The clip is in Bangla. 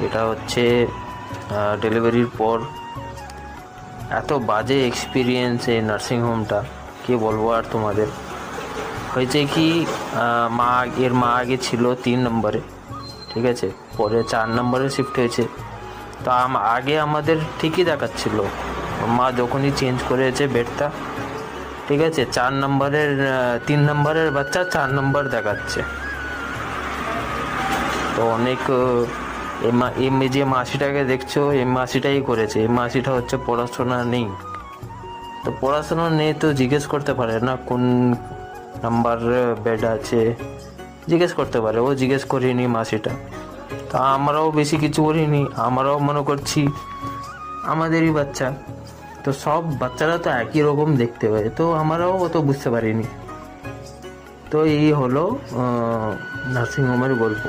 এটা হচ্ছে ডেলিভারির পর এত বাজে এক্সপিরিয়েন্স এই নার্সিংহোমটা, কী বলবো আর তোমাদের। হয়েছে কি, এর মা আগে ছিল 3 নম্বরে, ঠিক আছে, পরে 4 নম্বরে শিফট হয়েছে। তো আগে আমাদের ঠিকই দেখাচ্ছিল, মা যখনই চেঞ্জ করেছে বেডটা, ঠিক আছে, 3 নম্বরের বাচ্চা 4 নম্বর দেখাচ্ছে। তো অনেক যে মাসিটাকে দেখছো, এই মাসিটাই করেছে। এই মাসিটা হচ্ছে পড়াশোনা নেই, তো পড়াশোনা নেই তো জিজ্ঞেস করতে পারে না কোন নাম্বার বেড আছে, জিজ্ঞেস করতে পারে। ও জিজ্ঞেস করিনি মাসিটা। তা আমরাও বেশি কিছু করিনি, আমরাও মনে করছি আমাদেরই বাচ্চা, তো সব বাচ্চারা তো একই রকম দেখতে হয়, তো আমরাও অত বুঝতে পারিনি। তো এই হলো নার্সিংহোমের গল্প।